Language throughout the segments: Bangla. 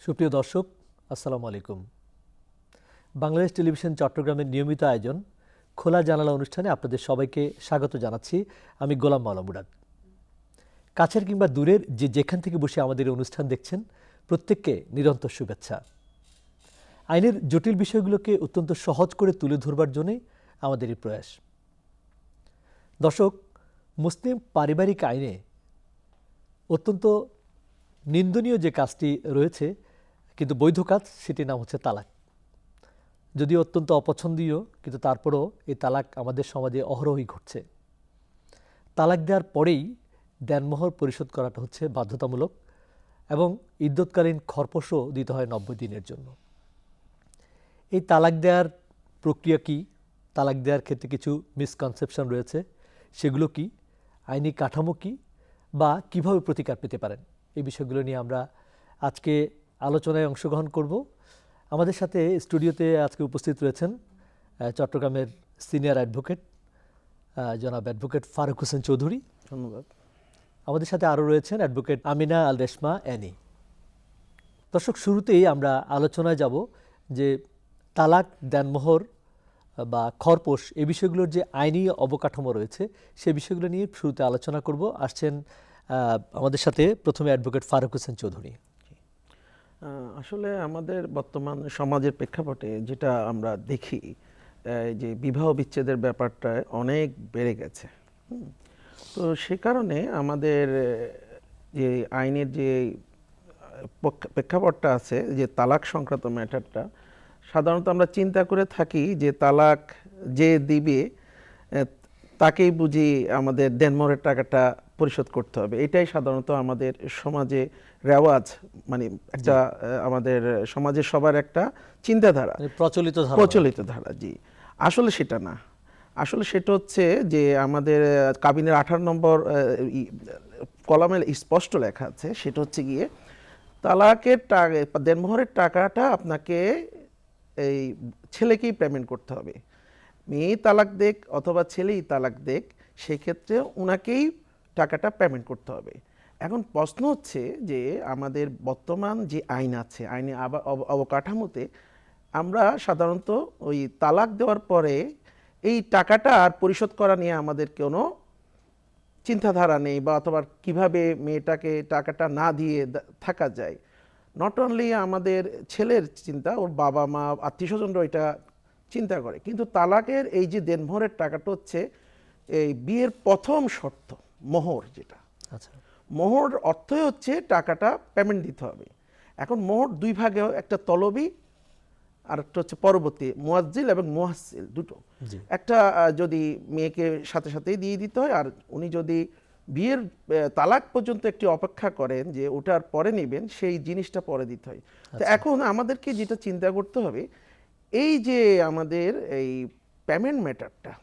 সুপ্রিয় দর্শক, আসসালামু আলাইকুম। বাংলাদেশ টেলিভিশন চট্টগ্রামের নিয়মিত আয়োজন খোলা জানালা অনুষ্ঠানে আপনাদের সবাইকে স্বাগত জানাচ্ছি। আমি গোলাম মাওলা মুরাদ। কাছের কিংবা দূরের যেখান থেকে বসে আমাদের এই অনুষ্ঠান দেখছেন, প্রত্যেককে নিরন্তর শুভেচ্ছা। আইনের জটিল বিষয়গুলোকে অত্যন্ত সহজ করে তুলে ধরবার জন্যই আমাদের এই প্রয়াস। দর্শক, মুসলিম পারিবারিক আইনে অত্যন্ত নিন্দনীয় যে কাজটি রয়েছে, কিন্তু বৈধ কাজ, সেটির নাম হচ্ছে তালাক। যদিও অত্যন্ত অপছন্দনীয়, কিন্তু তারপরেও এই তালাক আমাদের সমাজে অহরহই ঘটছে। তালাক দেওয়ার পরেই দেনমোহর পরিশোধ করাটা হচ্ছে বাধ্যতামূলক এবং ইদ্যৎকালীন খরপোশও দিতে হয় 90 দিনের জন্য। এই তালাক দেওয়ার প্রক্রিয়া কি, তালাক দেওয়ার ক্ষেত্রে কিছু মিসকনসেপশন রয়েছে, সেগুলো কি, আইনি কাঠামো কি, বা কিভাবে প্রতিকার পেতে পারেন, এই বিষয়গুলো নিয়ে আমরা আজকে আলোচনায় অংশগ্রহণ করব। আমাদের সাথে স্টুডিওতে আজকে উপস্থিত রয়েছেন চট্টগ্রামের সিনিয়র অ্যাডভোকেট জনাব অ্যাডভোকেট ফারুক হোসেন চৌধুরী। ধন্যবাদ। আমাদের সাথে আরও রয়েছেন অ্যাডভোকেট আমিনা আল রেশমা অ্যানি। দর্শক, শুরুতেই আমরা আলোচনায় যাব যে তালাক, দেনমোহর বা খরপোশ, এই বিষয়গুলোর যে আইনি অবকাঠামো রয়েছে, সে বিষয়গুলো নিয়ে শুরুতে আলোচনা করব। আসছেন আমাদের সাথে প্রথমে অ্যাডভোকেট ফারুক হোসেন চৌধুরী। আসলে আমাদের বর্তমান সমাজের প্রেক্ষাপটে যেটা আমরা দেখি, যে বিবাহ বিচ্ছেদের ব্যাপারটা অনেক বেড়ে গেছে। তো সে কারণে আমাদের যে আইনের যে প্রেক্ষাপটটা আছে, যে তালাক সংক্রান্ত ম্যাটারটা, সাধারণত আমরা চিন্তা করে থাকি যে তালাক যে দিবে তাকেই বুঝি আমাদের দেনমোহরের টাকাটা পরিশোধ করতে হবে। এটাই সাধারণত আমাদের সমাজে রেওয়াজ, মানে একটা আমাদের সমাজের সবার একটা চিন্তাধারা, প্রচলিত ধারা। জি, আসলে সেটা না। আসলে সেটা হচ্ছে যে আমাদের কাবিনের 18 নম্বর কলামে স্পষ্ট লেখা আছে, সেটা হচ্ছে গিয়ে তালাকের টাকা, দেনমোহরের টাকাটা আপনাকে এই ছেলেকেই পেমেন্ট করতে হবে। মেয়েই তালাক দেখ অথবা ছেলেই তালাক দেখ, সেক্ষেত্রে ওনাকেই টাকাটা পেমেন্ট করতে হবে। এখন প্রশ্ন হচ্ছে যে আমাদের বর্তমান যে আইন আছে, আইনে অবকাঠামোতে আমরা সাধারণত ওই তালাক দেওয়ার পরে এই টাকাটা আর পরিশোধ করা নিয়ে আমাদের কোনো চিন্তাধারা নেই, বা অথবা কিভাবে মেয়েটাকে টাকাটা না দিয়ে থাকা যায়। নট অনলি আমাদের ছেলের চিন্তা, ওর বাবা মা আত্মীয় স্বজনরা এটা চিন্তা করে। কিন্তু তালাকের এই যে দেনমোহরের টাকাটা হচ্ছে এই বিয়ের প্রথম শর্ত, মোহর যেটা। আচ্ছা, মোহর অর্থই হচ্ছে টাকাটা পেমেন্ট দিতে হবে। এখন মোহর দুই ভাগে, একটা তলবি আর একটা হচ্ছে পরবর্তী, মুয়াজ্জিল এবং মুহাসসিল দুটো। একটা যদি মেয়েকে সাথে সাথেই দিয়ে দিতে হয়, আর উনি যদি বিয়ের তালাক পর্যন্ত একটি অপেক্ষা করেন যে ওটার পরে নেবেন, সেই জিনিসটা পরে দিতে হয়। তো এখন আমাদেরকে যেটা চিন্তা করতে হবে, এই যে আমাদের এই পেমেন্ট ম্যাটারটা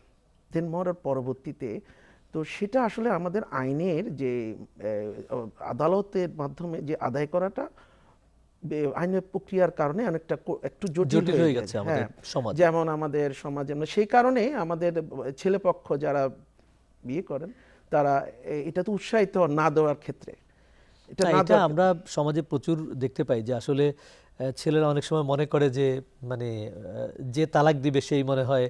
দেনমোহরের পরবর্তীতে, তো সেটা আসলে আমাদের আইনের যে আদালতের মাধ্যমে যে আদায় করাটা আইনের প্রক্রিয়ার কারণে অনেকটা একটু জটিল হয়ে গেছে আমাদের সমাজে। যেমন আমাদের সমাজে সেই কারণে আমাদের ছেলেপক্ষ যারা বিয়ে করেন, তারা এটা তো উৎসাহিত না দেওয়ার ক্ষেত্রে, এটা আমরা সমাজে প্রচুর দেখতে পাই যে আসলে ছেলেরা অনেক সময় মনে করে যে মানে যে তালাক দিবে সেই মনে হয়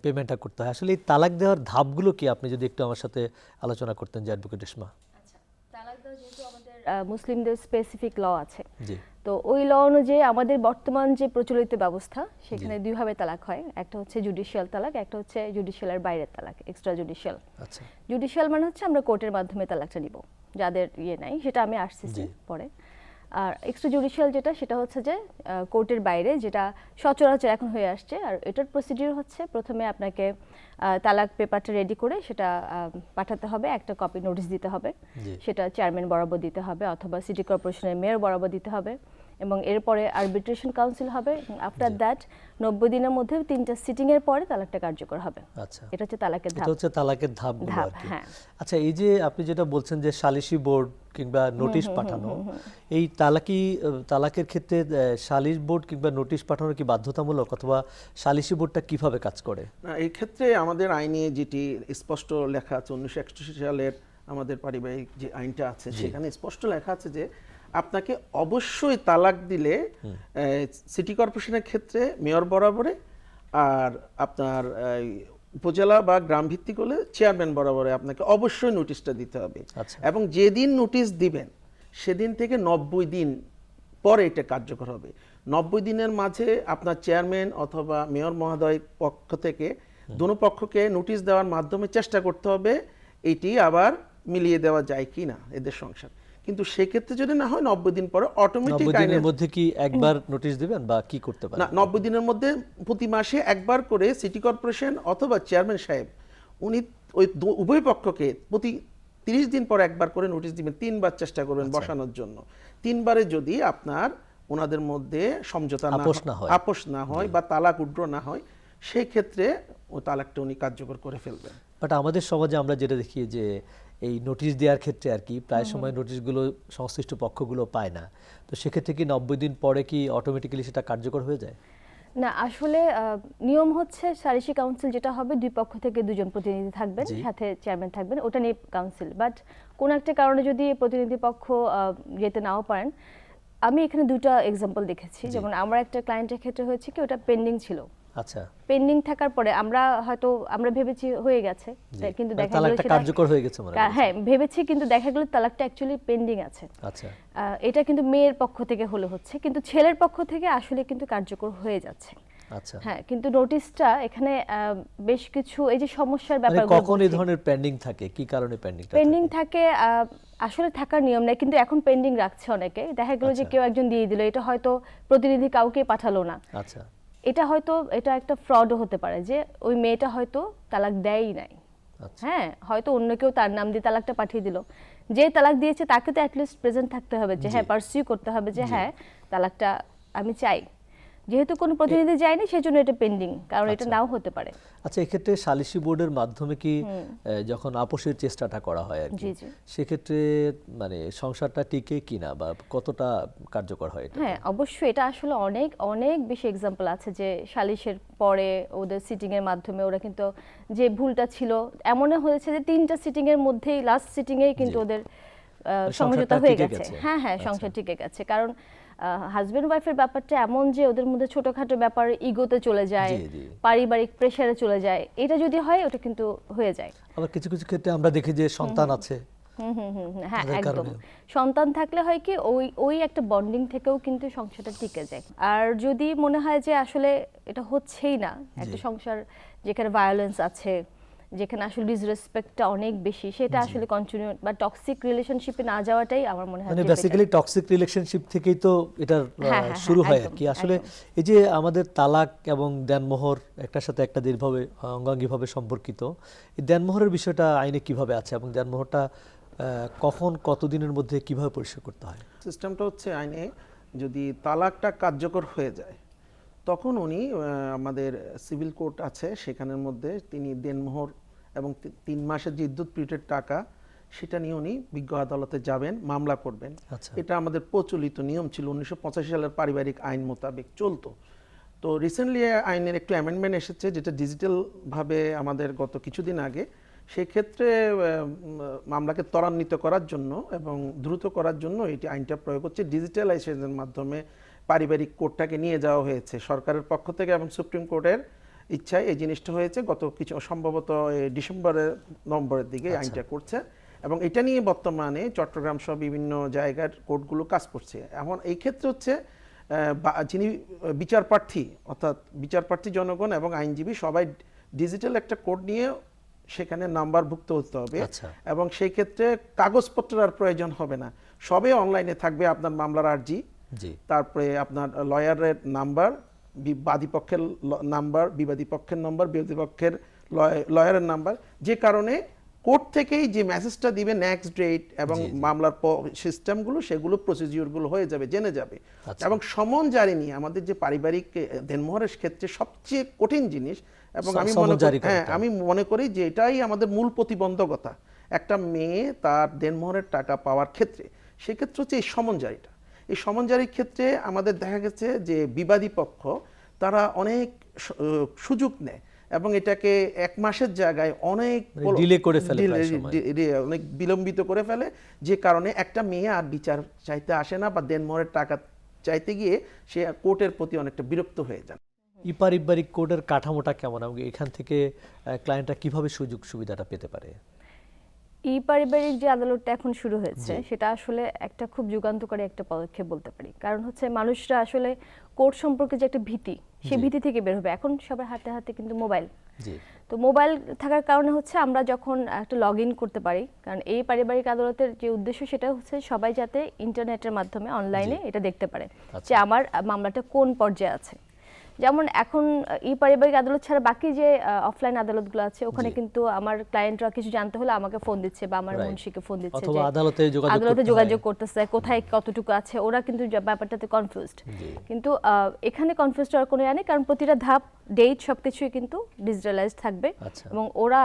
পেমেন্টটা করতে হয়। আসলে এই তালাক দেওয়ার ধাপগুলো কি, আপনি যদি একটু আমার সাথে আলোচনা করতেন যে অ্যাডভোকেট রেশমা। আচ্ছা, তালাক দেওয়া যেহেতু আমাদের মুসলিমদের স্পেসিফিক ল আছে, জি, তো ওই ল অনুযায়ী আমাদের বর্তমান যে প্রচলিত ব্যবস্থা, সেখানে দুইভাবে তালাক হয়। একটা হচ্ছে জুডিশিয়াল তালাক, একটা হচ্ছে জুডিশিয়ালের বাইরের তালাক, এক্সট্রা জুডিশিয়াল। আচ্ছা, জুডিশিয়াল মানে হচ্ছে আমরা কোর্টের মাধ্যমে তালাকটা নিব, যাদের নাই, সেটা আমি আসতেছি পরে। আর এক্সট্রা জুডিশিয়াল যেটা, সেটা হচ্ছে যে কোর্টের বাইরে, যেটা সচরাচর এখন হয়ে আসছে। আর এটার প্রসিডিউর হচ্ছে, প্রথমে আপনাকে তালাক পেপারটা রেডি করে সেটা পাঠাতে হবে, একটা কপি নোটিশ দিতে হবে, সেটা চেয়ারম্যান বরাবর দিতে হবে অথবা সিটি কর্পোরেশনের মেয়র বরাবর দিতে হবে, এবং এরপরে আরবিট্রেশন কাউন্সিল হবে। আফটার দ্যাট 90 দিনের মধ্যে 3টা সিটিং এর পরে তালাকটা কার্যকর হবে। আচ্ছা, এটা হচ্ছে তালাকের ধাপ। এটা হচ্ছে তালাকের ধাপ। হ্যাঁ। আচ্ছা, এই যে আপনি যেটা বলছেন যে সালিসি বোর্ড কিংবা নোটিশ পাঠানো, এই তালাকের ক্ষেত্রে সালিশ বোর্ড কিংবা নোটিশ পাঠানো কি বাধ্যতামূলক, অথবা সালিসি বোর্ডটা কিভাবে কাজ করে? না, এই ক্ষেত্রে আমাদের আইনে যেটি স্পষ্ট লেখা আছে, 1981 সালের আমাদের পারিবারিক যে আইনটা আছে, সেখানে স্পষ্ট লেখা আছে যে আপনাকে অবশ্যই তালাক দিলে সিটি কর্পোরেশনের ক্ষেত্রে মেয়র বরাবরে, আর আপনার উপজেলা বা গ্রাম ভিত্তিক হলে চেয়ারম্যান বরাবরে আপনাকে অবশ্যই নোটিশটা দিতে হবে। আচ্ছা। এবং যেদিন নোটিশ দিবেন সেদিন থেকে 90 দিন পরে এটা কার্যকর হবে। 90 দিনের মাঝে আপনার চেয়ারম্যান অথবা মেয়র মহোদয় পক্ষ থেকে দোনো পক্ষকে নোটিশ দেওয়ার মাধ্যমে চেষ্টা করতে হবে এটি আবার মিলিয়ে দেওয়া যায় কি না এদের সংসার। কিন্তু সেক্ষেত্রে যদি না হয় 90 দিন পরে 90 অটোমেটিক দিনের মধ্যে কি একবার নোটিশ দিবেন বা কি করতে পারেন? না, 90 দিনের মধ্যে প্রতি মাসে একবার করে সিটি কর্পোরেশন অথবা চেয়ারম্যান সাহেব উনি ওই উভয় পক্ষকে প্রতি 30 দিন পর একবার করে নোটিশ দিবেন, 3 বার চেষ্টা করবেন বসানোর জন্য। 3 বারে যদি আপনার ওনাদের মধ্যে সমঝোতা আপোষ না হয় বা তালাক উড্র না হয়, সেই ক্ষেত্রে ও তালাকটা উনি কার্যকর করে ফেলবেন। বাট আমাদের সমাজে আমরা যেটা দেখি যে এই নোটিশ দেওয়ার ক্ষেত্রে আর কি প্রায় সময় নোটিশগুলো সংশ্লিষ্ট পক্ষগুলো পায় না, তো সেক্ষেত্রে কি 90 দিন পরে কি অটোমেটিক্যালি সেটা কার্যকর হয়ে যায়? না, আসলে নিয়ম হচ্ছে সালিসি কাউন্সিল যেটা হবে, দুই পক্ষ থেকে দুজন প্রতিনিধি থাকবেন, সাথে চেয়ারম্যান থাকবেন, ওটা নিয়ে কাউন্সিল। বাট কোন একটা কারণে যদি প্রতিনিধি পক্ষ যেতে নাও পারেন, আমি এখানে দুটো এক্সাম্পল দেখেছি। যেমন আমার একটা ক্লায়েন্টের ক্ষেত্রে হয়েছে কি, ওটা পেন্ডিং ছিল। আচ্ছা। পেন্ডিং থাকার পরে আমরা ভেবেছি হয়ে গেছে, কিন্তু দেখা গেল তালাকটা কার্যকর হয়ে গেছে মানে। হ্যাঁ, ভেবেছি, কিন্তু দেখা গেল তালাকটা অ্যাকচুয়ালি পেন্ডিং আছে। আচ্ছা। এটা কিন্তু মেয়ের পক্ষ থেকে হচ্ছে, কিন্তু ছেলের পক্ষ থেকে আসলে কিন্তু কার্যকর হয়ে যাচ্ছে। আচ্ছা। হ্যাঁ, কিন্তু নোটিশটা এখানে বেশ কিছু এই যে সমস্যার মানে ব্যাপারগুলো কখন এই ধরনের পেন্ডিং থাকে, কি কারণে পেন্ডিং থাকে আসলে থাকার নিয়ম নাই, কিন্তু এখন পেন্ডিং রাখছে অনেকে। দেখা গেল যে কেউ একজন দিয়ে দিল, এটা হয়তো প্রতিনিধি কাউকে পাঠালো না। আচ্ছা। এটা একটা ফ্রডও হতে পারে যে ওই মেয়েটা হয়তো তালাক দেয়ই নাই। হ্যাঁ, হয়তো অন্য কেউ তার নাম দিয়ে তালাকটা পাঠিয়ে দিল। যে তালাক দিয়েছে তাকে তো অ্যাটলিস্ট প্রেজেন্ট থাকতে হবে, যে হ্যাঁ, পারসিউ করতে হবে যে হ্যাঁ তালাকটা আমি চাই। যেহেতু কোনো প্রতিনিধি যায়নি সেজন্য এটা পেন্ডিং, কারণ এটা নাও হতে পারে। আচ্ছা, এক্ষেত্রে সালিসি বোর্ডের মাধ্যমে কি যখন আপোষের চেষ্টাটা করা হয় আর কি, সেক্ষেত্রে মানে সংসারটা টিকে কিনা বা কতটা কার্যকর হয় এটা? হ্যাঁ, অবশ্যই এটা আসলে অনেক অনেক বেশি এক্সাম্পল আছে যে সালিশের পরে ওদের সিটিং এর মাধ্যমে ওরা কিন্তু যে ভুলটা ছিল এমনও হয়েছে যে 3টা সিটিং এর মধ্যেই লাস্ট সিটিং এই কিন্তু ওদের সমঝোতা হয়ে গেছে। হ্যাঁ হ্যাঁ, সংসার টিকে গেছে। কারণ হাজবেন্ড ওয়াইফের ব্যাপারটা এমন যে ওদের মধ্যে ছোটখাটো ব্যাপার ইগোতে চলে যায়, পারিবারিক প্রেসারে চলে যায়, এটা যদি হয় ওটা কিন্তু হয়ে যায়। আবার কিছু কিছু ক্ষেত্রে আমরা দেখি যে সন্তান আছে। হ্যাঁ, একদম। সন্তান থাকলে হয় কি ওই একটা বন্ডিং থেকেও কিন্তু সংসারটা টিকে যায়। আর যদি মনে হয় যে আসলে এটা হচ্ছেই না, একটা সংসার যেখানে ভায়োলেন্স আছে, যেখানে আসলে ডিসরেসপেক্টটা অনেক বেশি, সেটা আসলে কন্টিনিউ বা টক্সিক রিলেশনশিপে না যাওয়াটাই আমার মনে হয়। মানে বেসিক্যালি টক্সিক রিলেশনশিপ থেকেই তো এটা শুরু হয় আর কি। আসলে এই যে আমাদের তালাক এবং দেনমোহর একটার সাথে একটা দীর্ঘভাবে অঙ্গাঙ্গিভাবে সম্পর্কিত, এই দেনমোহরের বিষয়টা আইনে কিভাবে আছে এবং দেনমোহরটা কখন কতদিনের মধ্যে কিভাবে পরিশোধ করতে হয়? সিস্টেমটা হচ্ছে আইনে যদি তালাকটা কার্যকর হয়ে যায় তখন উনি আমাদের সিভিল কোর্ট আছে সেখানের মধ্যে তিনি দেনমোহর এবং 3 মাসের যে ইদ্যুৎ পিরিয়ডের টাকা সেটা নিয়ে উনি বিজ্ঞ আদালতে যাবেন, মামলা করবেন। এটা আমাদের প্রচলিত নিয়ম ছিল, 1985 সালের পারিবারিক আইন মোতাবেক চলতো। তো রিসেন্টলি আইনের একটু অ্যামেন্ডমেন্ট এসেছে যেটা ডিজিটাল ভাবে আমাদের গত কিছুদিন আগে, সেই ক্ষেত্রে মামলাকে ত্বরান্বিত করার জন্য এবং দ্রুত করার জন্য এটি আইনটা প্রয়োগ হচ্ছে। ডিজিটালাইজেশনের মাধ্যমে পারিবারিক কোর্টটাকে নিয়ে যাওয়া হয়েছে সরকারের পক্ষ থেকে এবং সুপ্রিম কোর্টের ইচ্ছায় এই জিনিসটা হয়েছে। গত কিছু সম্ভবত নভেম্বরের দিকে আইনটা করছে এবং এটা নিয়ে বর্তমানে চট্টগ্রাম সহ বিভিন্ন জায়গার কোর্টগুলো কাজ করছে। এখন এই ক্ষেত্রে হচ্ছে যিনি বিচারপ্রার্থী অর্থাৎ বিচারপ্রার্থী জনগণ এবং আইনজীবী সবাই ডিজিটাল একটা কোড নিয়ে সেখানে নাম্বারভুক্ত হতে হবে এবং সেই ক্ষেত্রে কাগজপত্রের আর প্রয়োজন হবে না, সবে অনলাইনে থাকবে। আপনার মামলার আর্জি, তারপরে আপনার লয়ারের নাম্বার, বাদী পক্ষের নাম্বার, বিবাদী পক্ষের নাম্বার, বিরোধী পক্ষের লয়ারের নাম্বার, যে কারণে কোর্ট থেকেই যে মেসেজটা দিবে নেক্সট ডেট এবং মামলার সিস্টেমগুলো সেগুলো প্রসিডিউরগুলো হয়ে যাবে, জেনে যাবে। এবং সমন জারি নিয়ে আমাদের যে পারিবারিক দেনমোহরের ক্ষেত্রে সবচেয়ে কঠিন জিনিস এবং আমি মনে করি যে এটাই আমাদের মূল প্রতিবন্ধকতা একটা মেয়ে তার দেনমোহরের টাকা পাওয়ার ক্ষেত্রে। সেক্ষেত্রে হচ্ছে এই সমন জারিটা। এই সমন জারির ক্ষেত্রে আমাদের দেখা গেছে যে বিবাদী পক্ষ তারা অনেক সুযোগ নেয় এবং এটাকে 1 মাসের জায়গায় অনেক মানে delay করে ফেলে প্রায় সময়। অনেক বিলম্বিত করে ফেলে, যে কারণে একটা মেয়ে আর বিচার চাইতে আসে না বা দেনমোহরের টাকা চাইতে গিয়ে সে কোর্টের প্রতি অনেকটা বিরক্ত হয়ে যান। ই পারিবারিক কোডের কাঠামোটা কেমন এবং এখান থেকে ক্লায়েন্টরা কিভাবে সুযোগ সুবিধাটা পেতে পারে? ই পারিবারিক যে আদালতটা এখন শুরু হয়েছে সেটা আসলে একটা খুব যুগান্তকারী একটা পদক্ষেপ বলতে পারি। কারণ হচ্ছে মানুষরা আসলে কোর্ট সম্পর্কে যে একটা ভীতি, সেই ভীতি থেকে বের হবে। এখন সবার হাতে হাতে কিন্তু মোবাইল, জি, তো মোবাইল থাকার কারণে হচ্ছে আমরা যখন একটা লগ ইন করতে পারি, কারণ এই পারিবারিক আদালতের যে উদ্দেশ্য সেটা হচ্ছে সবাই যাতে ইন্টারনেটের মাধ্যমে অনলাইনে এটা দেখতে পারে যে আমার মামলাটা কোন পর্যায়ে আছে। যেমন এখন ই পারিবারিক আদালত ছাড়া বাকি যে অফলাইন আদালতগুলো আছে ওখানে কিন্তু আমার ক্লায়েন্টরা কিছু জানতে হলে আমাকে ফোন দিচ্ছে বা আমার মুন্সিকে ফোন দিচ্ছে অথবা যে আদালতে যোগাযোগ করতেছে, কোথায় কতটুকু আছে, ওরা কিন্তু ব্যাপারটাতে কনফিউজড। কিন্তু এখানে কনফিউজড হওয়ার কোনো নেই, কারণ প্রতিটা ধাপ, ডেট সবকিছুই কিন্তু ডিজিটালাইজ থাকবে এবং ওরা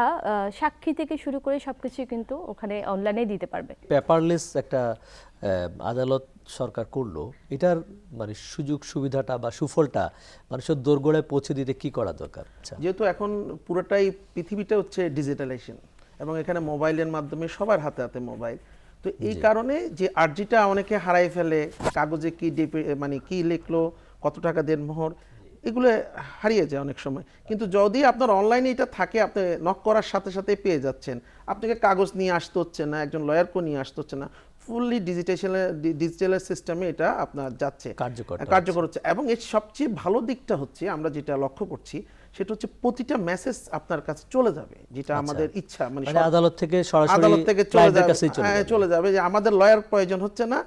সাক্ষী থেকে শুরু করে সবকিছুই কিন্তু ওখানে অনলাইনে দিতে পারবে। পেপারলেস একটা আদালত সরকার করলো, এটার মানে সুযোগ সুবিধাটা বা সুফলটা মানুষের দোরগোড়ায় পৌঁছে দিতে কি করা দরকার? আচ্ছা, যেহেতু এখন পুরোটাই পৃথিবীটা হচ্ছে ডিজিটালাইজেশন এবং এখানে মোবাইলের মাধ্যমে সবার হাতে হাতে মোবাইল, তো এই কারণে যে আর্জিটা অনেকে হারাই ফেলে, কাগজে কি মানে কি লিখলো, কত টাকা দেনমোহর, এগুলো হারিয়ে যায় অনেক সময়। কিন্তু যদি আপনার অনলাইনে এটা থাকে, আপনি নক করার সাথে সাথে পেয়ে যাচ্ছেন, আপনাকে কাগজ নিয়ে আসতে হচ্ছে না, একজন লয়ারকেও নিয়ে আসতে হচ্ছে না, ফুললি ডিজিটাল সিস্টেমে এটা আপনার যাচ্ছে, কার্যকর হচ্ছে। এবং এর সবচেয়ে ভালো দিকটা হচ্ছে আমরা যেটা লক্ষ্য করছি সেটা হচ্ছে প্রতিটা মেসেজ আপনার কাছে চলে যাবে, যেটা আমাদের ইচ্ছা, মানে আদালত থেকে সরাসরি আদালত থেকে চলে যাবে, যে আমাদের লয়ার প্রয়োজন হচ্ছে না,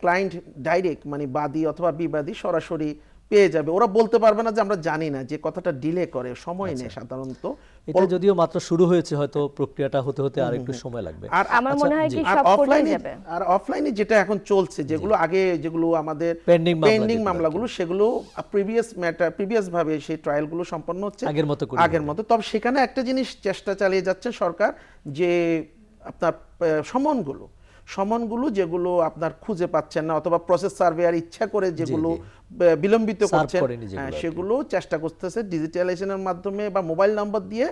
ক্লায়েন্ট ডাইরেক্ট মানে বাদী অথবা বিবাদী সরাসরি পেয়ে যাবে। ওরা বলতে পারবে না যে আমরা জানি না, যে কথাটা ডিলে করে, সময় নেয় সাধারণত। এটা যদিও মাত্র শুরু হয়েছে, হয়তো প্রক্রিয়াটা হতে হতে আর একটু সময় লাগবে। আর আমার মনে হয় কি সব কোর্টে যাবে। আর অফলাইনে যেটা এখন চলছে, যেগুলো আগে যেগুলো আমাদের পেন্ডিং মামলাগুলো, সেগুলো প্রিভিয়াস ভাবে সেই ট্রায়ালগুলো সম্পন্ন হচ্ছে আগের মতো। তবে সেখানে একটা জিনিস চেষ্টা চালিয়ে যাচ্ছে সরকার, যে আপনার সমনগুলো যেগুলো আপনার খুঁজে পাচ্ছেন না অথবা প্রসেস সার্ভেয়ার ইচ্ছা করে যেগুলো বিলম্বিত করছেন, সেগুলো চেষ্টা করতেছে ডিজিটালাইজেশনের মাধ্যমে বা মোবাইল নাম্বার দিয়ে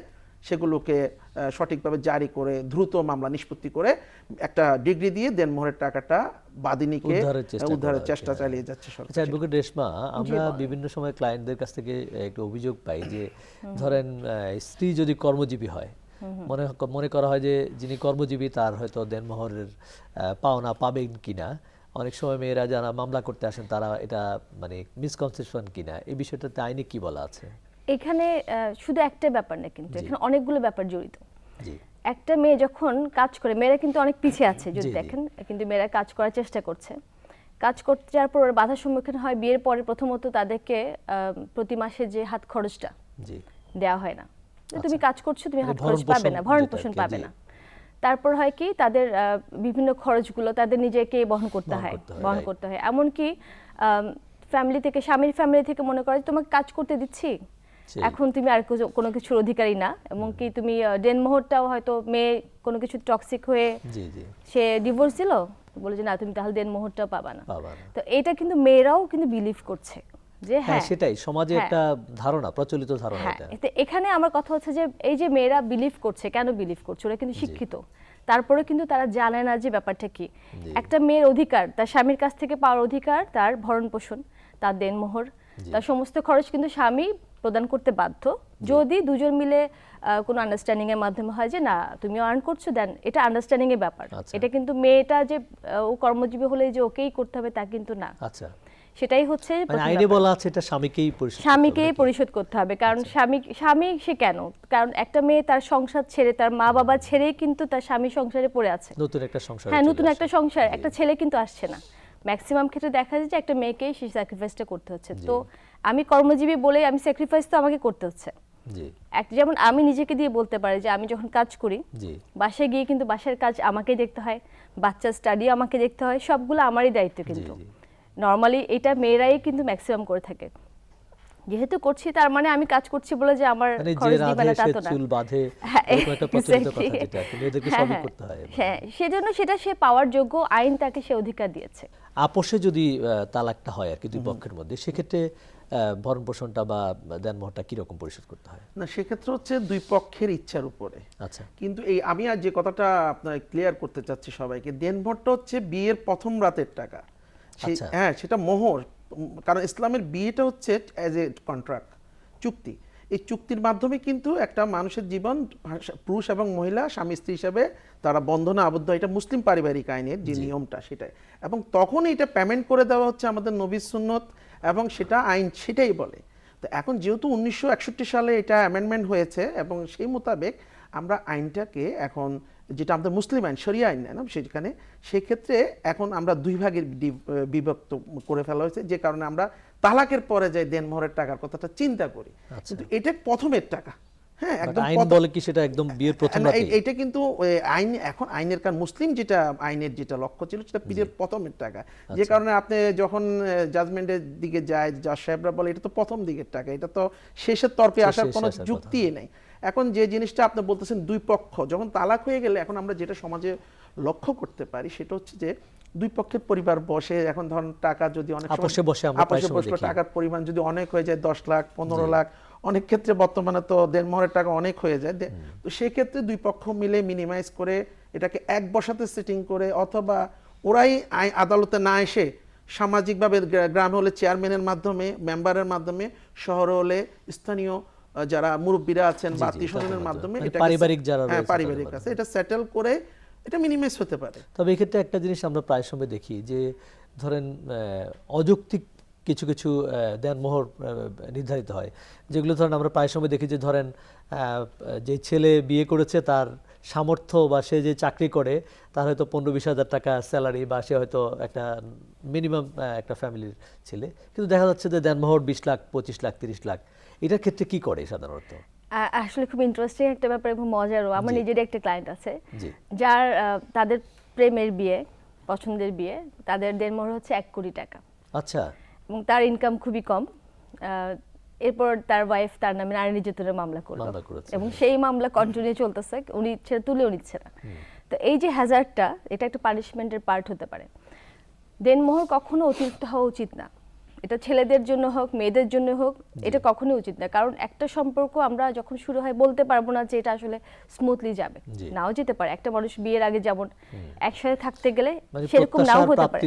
সেগুলোকে সঠিকভাবে জারি করে দ্রুত মামলা নিষ্পত্তি করে একটা ডিগ্রি দিয়ে দেনমোহরের টাকাটা বাদিনীকে উদ্ধারের চেষ্টা চালিয়ে যাচ্ছে সরকার। আচ্ছা, অ্যাডভোকেট রেশমা, আমরা বিভিন্ন সময় ক্লায়েন্টদের কাছ থেকে একটু অভিযোগ পাই যে ধরেন স্ত্রী যদি কর্মজীবী হয়, মনে করা হয় যে যিনি কর্মজীবী তার হয়তো দেনমোহরের পাওনা পাবেন কিনা। অনেক সময় মেয়েরা যারা মামলা করতে আসেন তারা এটা মানে মিসকনসেপশন কিনা, এই বিষয়টাতে আইনে কি বলা আছে? এখানে শুধু একটা ব্যাপার না, কিন্তু এখানে অনেকগুলো ব্যাপার জড়িত। একটা মেয়ে যখন কাজ করে, মেয়েরা কিন্তু অনেক পিছিয়ে আছে যদি দেখেন, কিন্তু মেয়েরা কাজ করার চেষ্টা করছে। কাজ করতে যাওয়ার পর ওরা বাধার সম্মুখীন হয়। বিয়ের পরে প্রথমত তাদেরকে প্রতি মাসে যে হাত খরচটা দেওয়া হয় না, তুমি কাজ করছো, তুমি হাত খরচ পাবে না, ভরণ পোষণ পাবে না। তারপর হয় কি, তাদের বিভিন্ন খরচগুলো তাদের নিজেকে বহন করতে হয়। এমনকি ফ্যামিলি থেকে, স্বামীর ফ্যামিলি থেকে মনে করে তোমাকে কাজ করতে দিচ্ছি, এখন তুমি আর কোনো কিছুর অধিকারী না। এমনকি তুমি দেনমোহরটাও হয়তো মেয়ে কোনো কিছু টক্সিক হয়ে সে ডিভোর্স দিল, বলে যে না তুমি তাহলে দেনমোহরটাও পাবা না। তো এটা কিন্তু মেয়েরাও কিন্তু বিলিভ করছে যে হ্যাঁ, সেটাই সমাজে একটা ধারণা, প্রচলিত ধারণা এটা। এখানে আমার কথা হচ্ছে যে এই যে মেয়েরা বিলিভ করছে, কেন বিলিভ করছে? ওরা কিন্তু শিক্ষিত, তারপরে কিন্তু তারা জানে না যে ব্যাপারটা কি। একটা মেয়ের অধিকার, তার স্বামীর কাছ থেকে পাওয়ার অধিকার, তার ভরণ পোষণ, তার দেনমোহর, তার সমস্ত খরচ কিন্তু স্বামী প্রদান করতে বাধ্য, যদি দুজন মিলে কোনো আন্ডারস্ট্যান্ডিং এর মাধ্যমে হয় যে না তুমিও আর্ন করছো, দেন এটা আন্ডারস্ট্যান্ডিং এর ব্যাপার। এটা কিন্তু মেয়েটা যে ও কর্মজীবী হলে যে ওকেই করতে হবে তা কিন্তু না। আচ্ছা, সেটাই হচ্ছে আইনে বলা আছে এটা স্বামীকেই পরিশোধ করতে হবে। কারণ স্বামী সে কেন, কারণ একটা মেয়ে তার সংসার ছেড়ে, তার মা বাবা ছেড়েই কিন্তু তার স্বামী সংসারে পড়ে আছে, নতুন একটা সংসার, একটা ছেলে কিন্তু আসছে না। ম্যাক্সিমাম ক্ষেত্রে দেখা যায় যে একটা মেয়েকেই সেই স্যাক্রিফাইসটা করতে হচ্ছে। তো আমি কর্মজীবী বলে আমি স্যাক্রিফাইস তো আমাকে করতে হচ্ছে। যেমন আমি নিজেকে দিয়ে বলতে পারি যে আমি যখন কাজ করি, বাসায় গিয়ে কিন্তু বাসার কাজ আমাকেই দেখতে হয়, বাচ্চার স্টাডি আমাকে দেখতে হয়, সবগুলো আমারই দায়িত্ব। কিন্তু নর্মালি এটা মেয়েরাই কিন্তু ম্যাক্সিমাম করে থাকে। যেহেতু করছি তার মানে আমি কাজ করছি বলে যে আমার খরচ দিবে না তা তো না। হ্যাঁ, সেজন্য সেটা সে পাওয়ার যোগ্য, আইন তাকে সে অধিকার দিয়েছে। আপোষে যদি তালাকটা হয় আর কি দুই পক্ষের মধ্যে, সেক্ষেত্রে ভরণ পোষণটা বা দেনমোহরটা কিরকম পরিশোধ করতে হয়? না, সেক্ষেত্রে হচ্ছে দুই পক্ষের ইচ্ছার উপরে। আচ্ছা কিন্তু এই আমি আর যে কথাটা আপনার ক্লিয়ার করতে চাচ্ছি সবাইকে, দেনমোহরটা হচ্ছে বিয়ের প্রথম রাতের টাকা। আচ্ছা। হ্যাঁ, সেটা মোহর। কারণ ইসলামের বিয়েটা হচ্ছে অ্যাজ এ কন্ট্রাক্ট, চুক্তি। এই চুক্তির মাধ্যমে কিন্তু একটা মানুষের জীবন, পুরুষ এবং মহিলা স্বামী স্ত্রী হিসাবে তারা বন্ধনে আবদ্ধ হয়। এটা মুসলিম পারিবারিক আইনের যে নিয়মটা সেটাই। এবং তখন এটা পেমেন্ট করে দেওয়া হচ্ছে আমাদের নবীর সুন্নত, এবং সেটা আইন সেটাই বলে। তো এখন যেহেতু 1961 সালে এটা অ্যামেন্ডমেন্ট হয়েছে, এবং সেই মোতাবেক আমরা আইনটাকে এখন, যেটা আমাদের মুসলিম আইন, শরিয়া আইন না সেখানে, সেক্ষেত্রে এখন আমরা দুই ভাগে বিভক্ত করে ফেলা হয়েছে, যে কারণে আমরা তালাকের পরে যাই দেনমোহরের টাকার কথাটা চিন্তা করি। কিন্তু এটা প্রথমের টাকা। হ্যাঁ, একদম আইন বলে কি সেটা একদম বিয়ের প্রথম না, রাতে? এটা কিন্তু আইন, এখন আইনের কারণ মুসলিম যেটা আইনের যেটা লক্ষ্য ছিল সেটা বিয়ের প্রথমের টাকা, যে কারণে আপনি যখন জাজমেন্টের দিকে যায়, জাজ সাহেবরা বলে এটা তো প্রথম দিকের টাকা, এটা তো শেষের তরফে আসার কোনো যুক্তিই নেই। এখন যে জিনিসটা আপনি বলতেছেন দুই পক্ষ যখন তালাক হয়ে গেলে, এখন আমরা যেটা সমাজে লক্ষ্য করতে পারি সেটা হচ্ছে যে দুই পক্ষের পরিবার বসে, এখন ধরুন টাকা যদি অনেক সময় আপোষে বসে আমরা প্রায় সময় দেখি। টাকার পরিমাণ যদি অনেক হয়ে যায়, 10 লাখ 15 লাখ, অনেক ক্ষেত্রে বর্তমানে তো দেনমোহরের টাকা অনেক হয়ে যায়। তো সেক্ষেত্রে দুই পক্ষ মিলে মিনিমাইজ করে এটাকে এক বসাতে সেটিং করে, অথবা ওরাই আদালতে না এসে সামাজিকভাবে, গ্রামে হলে চেয়ারম্যানের মাধ্যমে, মেম্বারের মাধ্যমে, শহরে হলে স্থানীয় যারা মুরব্বীরা আছেন বা আত্মীয় স্বজনের মাধ্যমে, মানে এটা পারিবারিক যারা হ্যাঁ রয়েছে পারিবারিক আছে, এটা সেটেল করে এটা মিনিমাইজ হতে পারে। তবে এক্ষেত্রে একটা জিনিস আমরা প্রায় সময় দেখি যে ধরেন অযৌক্তিক কিছু কিছু দেনমোহর নির্ধারিত হয়, যেগুলো ধরেন আমরা প্রায় সময় দেখি যে ধরেন যে ছেলে বিয়ে করেছে তার সামর্থ্য বা সে যে চাকরি করে তার হয়তো 15-20 হাজার টাকা স্যালারি, বা সে হয়তো একটা মিনিমাম একটা ফ্যামিলির ছেলে, কিন্তু দেখা যাচ্ছে যে দেনমোহর 20 লাখ 25 লাখ 30 লাখ। এটার ক্ষেত্রে কি করে সাধারণত? আসলে খুব ইন্টারেস্টিং একটা ব্যাপার এবং মজারও। আমার নিজেরই একটা ক্লায়েন্ট আছে জি। যার তাদের প্রেমের বিয়ে, পছন্দের বিয়ে, তাদের দেনমোহর হচ্ছে 1 কোটি টাকা। আচ্ছা। এবং তার ইনকাম খুবই কম। এরপর তার ওয়াইফ তার নামে নারী নির্যাতনের মামলা করলো, এবং সেই মামলা কন্টিনিউ চলতেছে, উনি ছেড়ে তুলেও নিচ্ছে না। তো এই যে হ্যাজার্ডটা, এটা একটা পানিশমেন্টের পার্ট হতে পারে। দেনমোহর কখনো অতিরিক্ত হওয়া উচিত না। এটা ছেলেদের জন্য হোক, মেয়েদের জন্য হোক, এটা কখনোই উচিত না। কারণ একটা সম্পর্ক আমরা যখন শুরু হয় বলতে পারবো না যে এটা আসলে স্মুথলি যাবে, নাও যেতে পারে। একটা মানুষ বিয়ের আগে যেমন একসাথে থাকতে গেলে সেরকম নাও হতে পারে,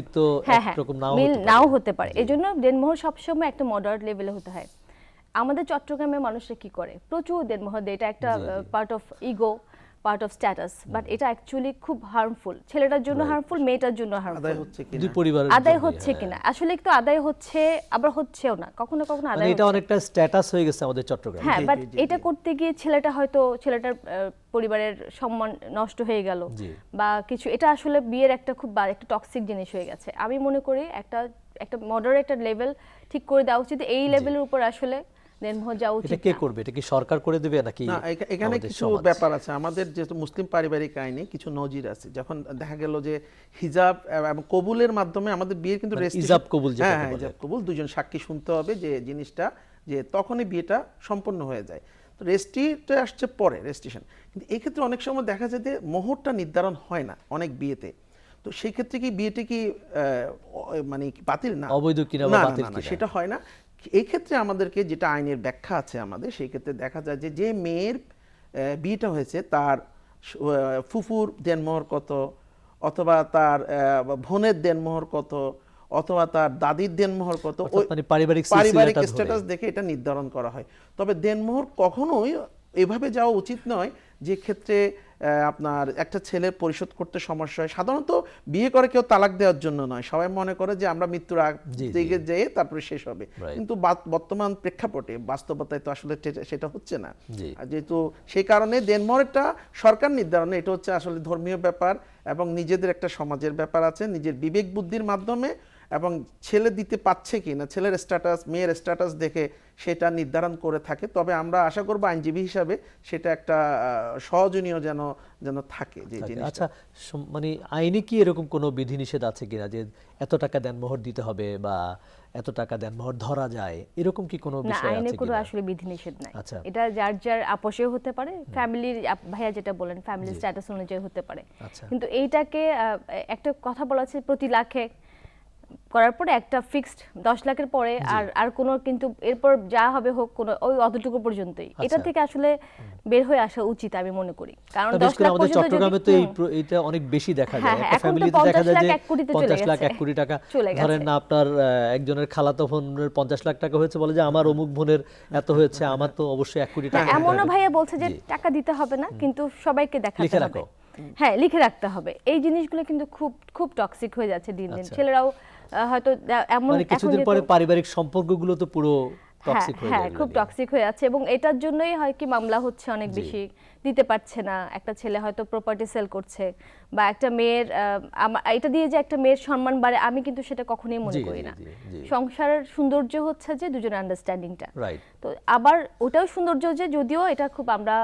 হ্যাঁ হ্যাঁ, মিল নাও হতে পারে। এই জন্য দেনমোহর সবসময় একটা মডারেট লেভেলে হতে হয়। আমাদের চট্টগ্রামের মানুষরা কি করে, প্রচুর দেনমোহর দেয়। এটা একটা part of ego, part of status, but এটা অ্যাকচুয়ালি খুব হার্মফুল। ছেলেটার জন্য হার্মফুল, মেয়েটার জন্য হার্মফুল। দুই পরিবারের আদায় হচ্ছে কিনা, আসলে একটু আদায় হচ্ছে, আবার হচ্ছেও না, কখনো কখনো আদায়। এটা অনেকটা স্ট্যাটাস হয়ে গেছে আমাদের চট্টগ্রামে। হ্যাঁ, বাট এটা করতে গিয়ে ছেলেটা হয়তো, ছেলেটার পরিবারের সম্মান নষ্ট হয়ে গেল বা কিছু। এটা আসলে বিয়ের একটা খুব একটা টক্সিক জিনিস হয়ে গেছে। আমি মনে করি একটা মডারেট লেভেল ঠিক করে দেওয়া উচিত। এই লেভেলের উপর আসলে দেনমোহর যাওয়া উচিত। এটা কে করবে? এটা কি সরকার করে দেবে নাকি? না, এখানে কিছু ব্যাপার আছে। আমাদের যেহেতু মুসলিম পারিবারিক আইনে কিছু নজির আছে। যখন দেখা গেল যে হিজাব এবং কবুলের মাধ্যমে আমাদের বিয়ের কিন্তু হিজাব কবুল, হ্যাঁ হিজাব কবুল, দুজন সাক্ষী শুনতে হবে যে জিনিসটা, যে তখনই বিয়েটা সম্পন্ন হয়ে যায়। তো রেজিস্ট্রিটা আসছে পরে, রেজিস্ট্রেশন। কিন্তু এই ক্ষেত্রে অনেক সময় দেখা যায় যে মোহরটা নির্ধারণ হয় না অনেক বিয়েতে। তো সেই ক্ষেত্রে কি বিয়েটা কি মানে বাতিল না, অবৈধ কিনা বা বাতিল কিনা, সেটা হয় না। এই ক্ষেত্রে আমাদেরকে যেটা আইনের ব্যাখ্যা আছে আমাদের, সেই ক্ষেত্রে দেখা যায় যে যে মেয়ের বিয়েটা হয়েছে তার ফুফুর দেনমোহর কত, অথবা তার বোনের দেনমোহর কত, অথবা তার দাদির দেনমোহর কত, মানে পারিবারিক স্ট্যাটাস দেখে এটা নির্ধারণ করা হয়। তবে দেনমোহর কখনোই এভাবে যাওয়া উচিত নয় যে ক্ষেত্রে আপনার একটা ছেলের পরিশোধ করতে সমস্যা হয়। সাধারণত বিয়ে করে কেউ তালাক দেওয়ার জন্য নয়, সবাই মনে করে যে আমরা মৃত্যুর আগ দিকে যেয়ে তারপরে শেষ হবে। কিন্তু বর্তমান প্রেক্ষাপটে বাস্তবতায় তো আসলে সেটা হচ্ছে না। যেহেতু সেই কারণে দেনমোহরটা সরকার নির্ধারণে, এটা হচ্ছে আসলে ধর্মীয় ব্যাপার এবং নিজেদের একটা সমাজের ব্যাপার আছে, নিজের বিবেক বুদ্ধির মাধ্যমে এবং ছেলে দিতে পারছে কি না, ছেলের স্ট্যাটাস, মেয়ের স্ট্যাটাস দেখে সেটা নির্ধারণ করে থাকে। তবে আমরা আশা করব আইনজীবী হিসাবে সেটা একটা সহজনীয় যেন থাকে যে জিনিসটা। আচ্ছা, মানে আইনে কি এরকম কোনো বিধিনিষেধ আছে কিনা যে এত টাকা দেনমোহর দিতে হবে বা এত টাকা দেনমোহর ধরা যায়, এরকম কি কোনো বিষয় আছে? না, আইনে কোনো আসলে বিধিনিষেধ নাই। এটা যার যার আপোষেও হতে পারে, ফ্যামিলির, ভাইয়া যেটা বলেন ফ্যামিলি স্ট্যাটাস অনুযায়ী হতে পারে। কিন্তু এইটাকে একটা কথা বলা আছে প্রতি লাখে করার পরে একটা ফিক্সড 10 লাখের পরে আর কোনো কিন্তু এরপর যা হবে হোক কোনো ওই অতটুকু পর্যন্তই, এটা থেকে আসলে বের হয়ে আসা উচিত আমি মনে করি। কারণ বিশেষ 10 করে লাখ আমাদের পর্যন্ত চট্টগ্রামে তো এইটা অনেক বেশি দেখা যায়। একটা এখন তো ফ্যামিলিতে দেখা 50 যায় লাখ যে 1 কোটিতে 50 লাখ চলে 1 কোটি টাকা, চলে গেছে। ধরেন না আপনার একজনের খালাতো বোনের 50 লাখ টাকা হয়েছে, বলে যে আমার অমুক বোনের এত হয়েছে, আমার তো অবশ্যই 1 কোটি টাকা দিতে এমনও হবে। ভাইয়া বলছে যে জি। টাকা দিতে হবে না, কিন্তু সবাইকে দেখাতে লিখে হবে। রাখো। হ্যাঁ, লিখে রাখতে হবে। এই জিনিসগুলো কিন্তু খুব খুব টক্সিক হয়ে যাচ্ছে দিন দিন। আচ্ছা। ছেলেরাও হয়তো এমন মানে এখন কিছুদিন পরে যেহেতু- পারিবারিক সম্পর্কগুলো তো পুরো টক্সিক হয়ে হ্যাঁ, যাবে। খুব টক্সিক হয়ে যাচ্ছে এবং এটার জন্যই হয় কি মামলা হচ্ছে অনেক জি। বেশি, দিতে পারছে না। একটা ছেলে হয়তো প্রপার্টি সেল করছে বা একটা মেয়ের এটা দিয়ে যে একটা মেয়ের সম্মান বাড়ে, আমি কিন্তু সেটা কখনোই মনে জি, করি জি, না। জি, জি। সংসারের সৌন্দর্য হচ্ছে যে দুজনের আন্ডারস্ট্যান্ডিংটা। রাইট। তো আবার ওটাও সৌন্দর্য যে, যদিও এটা খুব আমরা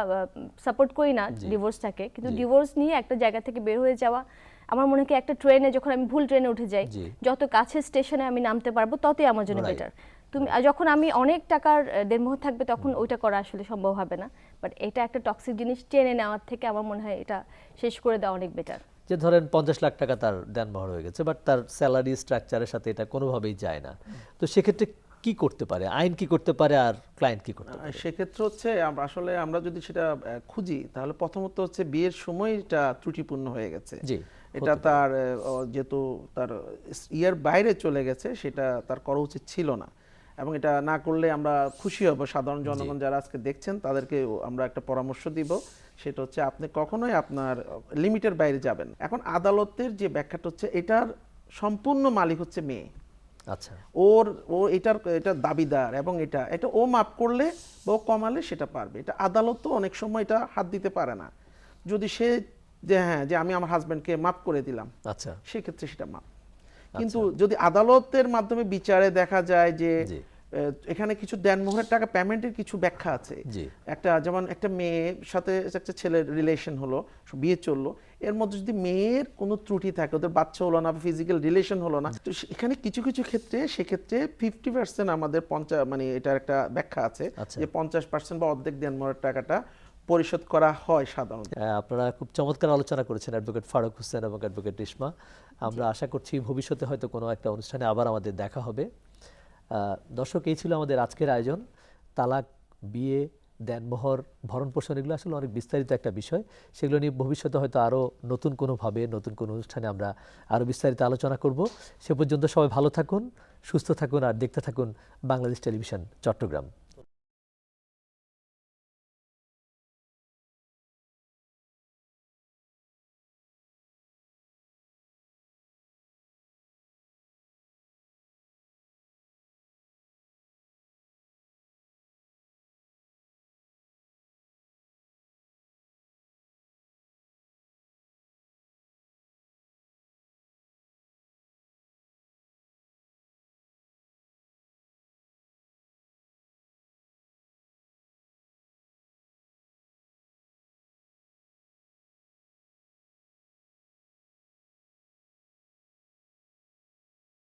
সাপোর্ট করি না জি। ডিভোর্সটাকে, কিন্তু জি। ডিভোর্স নিয়ে একটা জায়গা থেকে বের হয়ে যাওয়া, আমার মনে হয় একটা ট্রেনে যখন আমি ভুল ট্রেনে উঠে যাই, জি। যত কাছে স্টেশনে আমি নামতে পারবো ততই আমার জন্য Right. বেটার। তুমি যখন আমি অনেক টাকার দেনমোহ থাকবে তখন ওইটা করা আসলে সম্ভব হবে না। বাট এটা একটা টক্সিক জিনিস টেনে নেওয়ার থেকে আমার মনে হয় এটা শেষ করে দেওয়া অনেক বেটার। যে ধরেন 50 লাখ টাকা তার দেনমোহর হয়ে গেছে, বাট তার স্যালারি স্ট্রাকচারের সাথে এটা কোনোভাবেই যায় না। তো সেক্ষেত্রে কি করতে পারে, আইন কি করতে পারে আর ক্লায়েন্ট কি করতে পারে? সেক্ষেত্রে হচ্ছে আসলে আমরা যদি সেটা খুঁজি, তাহলে প্রথমত হচ্ছে বিয়ের সময়টা ত্রুটিপূর্ণ হয়ে গেছে। জি, এটা তার যেহেতু তার ইয়ার বাইরে চলে গেছে, সেটা তার করা উচিত ছিল না, এবং এটা না করলে আমরা খুশি হব। সাধারণ জনগণ যারা আজকে দেখছেন তাদেরকে আমরা একটা পরামর্শ দিব, সেটা হচ্ছে আপনি কখনোই আপনার লিমিটের বাইরে যাবেন। এখন আদালতের যে ব্যাখ্যাটা হচ্ছে, এটার সম্পূর্ণ মালিক হচ্ছে মেয়ে। আচ্ছা। ও এটার দাবিদার, এবং এটা ও মাপ করলে বা ও কমালে সেটা পারবে। এটা আদালতও অনেক সময় এটা হাত দিতে পারে না। যদি সে যে আমি আমার হাজবেন্ডকে মাপ করে দিলাম, আচ্ছা। সেক্ষেত্রে সেটা মাপ। কিন্তু যদি আদালতের মাধ্যমে বিচারে দেখা যায় যে জি। এখানে কিছু দেনমোহরের টাকা পেমেন্টের কিছু ব্যাখ্যা আছে। জি। যেমন একটা মেয়ের সাথে একটা ছেলের রিলেশন হলো, বিয়ে চললো, এর মধ্যে যদি মেয়ের কোনো ত্রুটি থাকে, ওদের বাচ্চা হলো না, ফিজিক্যাল রিলেশন হলো না, তো এখানে কিছু কিছু ক্ষেত্রে সেক্ষেত্রে 50% আমাদের মানে এটার একটা ব্যাখ্যা আছে, আচ্ছা। যে 50% বা অর্ধেক দেনমোহরের টাকাটা পরিশোধ করা হয় সাধারণত। আপনারা খুব চমৎকার আলোচনা করেছেন অ্যাডভোকেট ফারুক হোসেন এবং অ্যাডভোকেট রেশমা। আমরা আশা করছি ভবিষ্যতে হয়তো কোনো একটা অনুষ্ঠানে আবার আমাদের দেখা হবে। দর্শক, এই ছিল আমাদের আজকের আয়োজন। তালাক, বিয়ে, দেনমোহর, ভরণ পোষণ, এগুলো আসলে অনেক বিস্তারিত একটা বিষয়। সেগুলো নিয়ে ভবিষ্যতে হয়তো আরও নতুন কোনোভাবে নতুন কোনো অনুষ্ঠানে আমরা আরও বিস্তারিত আলোচনা করব। সে পর্যন্ত সবাই ভালো থাকুন, সুস্থ থাকুন আর দেখতে থাকুন বাংলাদেশ টেলিভিশন চট্টগ্রাম।